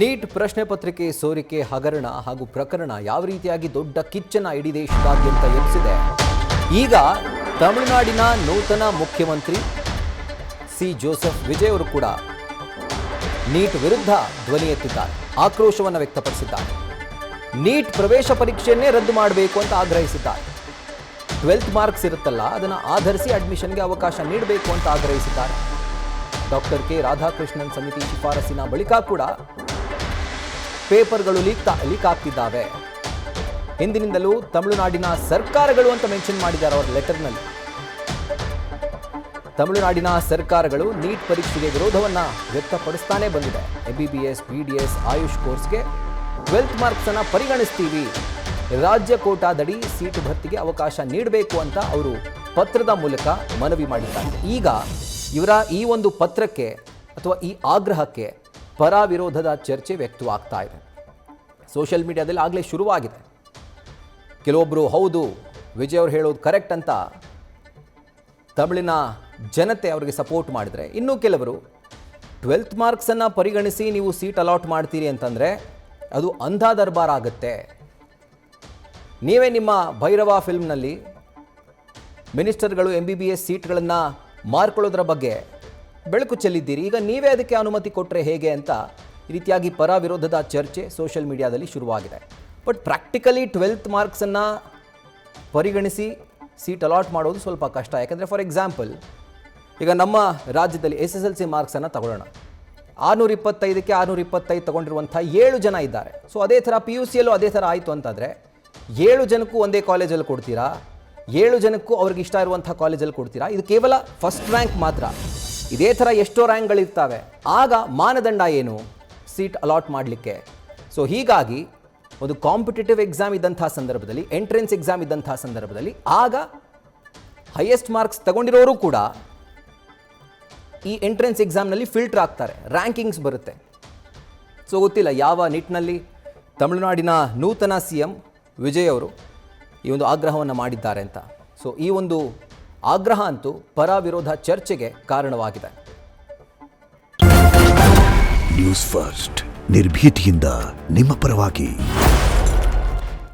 Neat ಪ್ರಶ್ನೆ ಪತ್ರಿಕೆ ಸೋರಿಕೆ ಹಗರಣ ಹಾಗೂ ಪ್ರಕರಣ ಯಾವ ರೀತಿಯಾಗಿ ದೊಡ್ಡ ಕಿಚ್ಚನ್ನ ಇಡೀ ದೇಶದಾದ್ಯಂತ ಎಬ್ಬಿಸಿದೆ. ಈಗ ತಮಿಳುನಾಡಿನ ನೂತನ ಮುಖ್ಯಮಂತ್ರಿ ಸಿ ಜೋಸೆಫ್ ವಿಜಯ್ ಅವರು ಕೂಡ ನೀಟ್ ವಿರುದ್ಧ ಧ್ವನಿ ಎತ್ತಿದ್ದಾರೆ, ಆಕ್ರೋಶವನ್ನು ವ್ಯಕ್ತಪಡಿಸಿದ್ದಾರೆ. ನೀಟ್ ಪ್ರವೇಶ ಪರೀಕ್ಷೆಯನ್ನೇ ರದ್ದು ಮಾಡಬೇಕು ಅಂತ ಆಗ್ರಹಿಸಿದ್ದಾರೆ. 12th ಮಾರ್ಕ್ಸ್ ಇರುತ್ತಲ್ಲ, ಅದನ್ನು ಆಧರಿಸಿ ಅಡ್ಮಿಷನ್ಗೆ ಅವಕಾಶ ನೀಡಬೇಕು ಅಂತ ಆಗ್ರಹಿಸಿದ್ದಾರೆ. ಡಾಕ್ಟರ್ ಕೆ ರಾಧಾಕೃಷ್ಣನ್ ಸಮಿತಿ ಶಿಫಾರಸಿನ ಬಳಿಕ ಕೂಡ ಪೇಪರ್ಗಳು ಲೀಕ್ ಆಗ್ತಿದ್ದಾವೆ. ಹಿಂದಿನಿಂದಲೂ ತಮಿಳುನಾಡಿನ ಸರ್ಕಾರಗಳು ಅಂತ ಮೆನ್ಷನ್ ಮಾಡಿದ್ದಾರೆ ಅವರ ಲೆಟರ್ನಲ್ಲಿ. ತಮಿಳುನಾಡಿನ ಸರ್ಕಾರಗಳು ನೀಟ್ ಪರೀಕ್ಷೆಗೆ ವಿರೋಧವನ್ನು ವ್ಯಕ್ತಪಡಿಸ್ತಾನೆ ಬಂದಿದೆ. MBBS, BDS, ಆಯುಷ್ ಕೋರ್ಸ್ಗೆ 12th ಮಾರ್ಕ್ಸ್ ಅನ್ನು ಪರಿಗಣಿಸ್ತೀವಿ, ರಾಜ್ಯ ಕೋಟಾದಡಿ ಸೀಟು ಭರ್ತಿಗೆ ಅವಕಾಶ ನೀಡಬೇಕು ಅಂತ ಅವರು ಪತ್ರದ ಮೂಲಕ ಮನವಿ ಮಾಡಿದ್ದಾರೆ. ಈಗ ಇವರ ಈ ಒಂದು ಪತ್ರಕ್ಕೆ ಅಥವಾ ಈ ಆಗ್ರಹಕ್ಕೆ ಪರ ವಿರೋಧದ ಚರ್ಚೆ ವ್ಯಕ್ತವಾಗ್ತಾ ಇದೆ. ಸೋಷಿಯಲ್ ಮೀಡಿಯಾದಲ್ಲಿ ಆಗಲೇ ಶುರುವಾಗಿದೆ. ಕೆಲವೊಬ್ಬರು ಹೌದು ವಿಜಯ್ ಅವರು ಹೇಳೋದು ಕರೆಕ್ಟ್ ಅಂತ ತಮಿಳಿನ ಜನತೆ ಅವರಿಗೆ ಸಪೋರ್ಟ್ ಮಾಡಿದರೆ, ಇನ್ನೂ ಕೆಲವರು 12th ಮಾರ್ಕ್ಸನ್ನು ಪರಿಗಣಿಸಿ ನೀವು ಸೀಟ್ ಅಲಾಟ್ ಮಾಡ್ತೀರಿ ಅಂತಂದರೆ ಅದು ಅಂಧ ದರ್ಬಾರ್ ಆಗುತ್ತೆ. ನೀವೇ ನಿಮ್ಮ ಭೈರವ ಫಿಲ್ಮ್ನಲ್ಲಿ ಮಿನಿಸ್ಟರ್ಗಳು MBBS ಸೀಟ್ಗಳನ್ನು ಮಾರ್ಕೊಳ್ಳೋದ್ರ ಬಗ್ಗೆ ಬೆಳಕು ಚೆಲ್ಲಿದ್ದೀರಿ, ಈಗ ನೀವೇ ಅದಕ್ಕೆ ಅನುಮತಿ ಕೊಟ್ಟರೆ ಹೇಗೆ ಅಂತ ಈ ರೀತಿಯಾಗಿ ಪರ ವಿರೋಧದ ಚರ್ಚೆ ಸೋಷಿಯಲ್ ಮೀಡಿಯಾದಲ್ಲಿ ಶುರುವಾಗಿದೆ. ಬಟ್ ಪ್ರಾಕ್ಟಿಕಲಿ 12th ಮಾರ್ಕ್ಸನ್ನು ಪರಿಗಣಿಸಿ ಸೀಟ್ ಅಲಾಟ್ ಮಾಡೋದು ಸ್ವಲ್ಪ ಕಷ್ಟ. ಯಾಕಂದರೆ ಫಾರ್ ಎಕ್ಸಾಂಪಲ್ ಈಗ ನಮ್ಮ ರಾಜ್ಯದಲ್ಲಿ SSLC ಮಾರ್ಕ್ಸನ್ನು ತಗೊಳ್ಳೋಣ. 625ಕ್ಕೆ 625 ತಗೊಂಡಿರುವಂಥ 7 ಜನ ಇದ್ದಾರೆ. ಸೊ ಅದೇ ಥರ PUCಯಲ್ಲೂ ಅದೇ ಥರ ಆಯಿತು ಅಂತಂದರೆ 7 ಜನಕ್ಕೂ ಒಂದೇ ಕಾಲೇಜಲ್ಲಿ ಕೊಡ್ತೀರಾ, 7 ಜನಕ್ಕೂ ಅವ್ರಿಗೆ ಇಷ್ಟ ಇರುವಂಥ ಕಾಲೇಜಲ್ಲಿ ಕೊಡ್ತೀರಾ? ಇದು ಕೇವಲ ಫಸ್ಟ್ ರ್ಯಾಂಕ್ ಮಾತ್ರ. ಇದೇ ಥರ ಎಷ್ಟೋ ರ್ಯಾಂಕ್ಗಳಿರ್ತವೆ. ಆಗ ಮಾನದಂಡ ಏನು ಸೀಟ್ ಅಲಾಟ್ ಮಾಡಲಿಕ್ಕೆ? ಸೊ ಹೀಗಾಗಿ ಒಂದು ಕಾಂಪಿಟೇಟಿವ್ ಎಕ್ಸಾಮ್ ಇದ್ದಂಥ ಸಂದರ್ಭದಲ್ಲಿ, ಎಂಟ್ರೆನ್ಸ್ ಎಕ್ಸಾಮ್ ಇದ್ದಂಥ ಸಂದರ್ಭದಲ್ಲಿ ಆಗ ಹೈಯೆಸ್ಟ್ ಮಾರ್ಕ್ಸ್ ತಗೊಂಡಿರೋರು ಕೂಡ ಈ ಎಂಟ್ರೆನ್ಸ್ ಎಕ್ಸಾಮ್ನಲ್ಲಿ ಫಿಲ್ಟರ್ ಆಗ್ತಾರೆ, ರ್ಯಾಂಕಿಂಗ್ಸ್ ಬರುತ್ತೆ. ಸೊ ಗೊತ್ತಿಲ್ಲ ಯಾವ ನಿಟ್ಟಿನಲ್ಲಿ ತಮಿಳುನಾಡಿನ ನೂತನ CM ವಿಜಯ್ ಅವರು ಈ ಒಂದು ಆಗ್ರಹವನ್ನು ಮಾಡಿದ್ದಾರೆ ಅಂತ. ಸೊ ಈ ಒಂದು ಆಗ್ರಹ ಅಂತೂ ಪರ ವಿರೋಧ ಚರ್ಚೆಗೆ ಕಾರಣವಾಗಿದೆ. ನ್ಯೂಸ್ ಫಸ್ಟ್ ನಿರ್ಭೀತಿಯಿಂದ ನಿಮ್ಮ ಪರವಾಗಿ.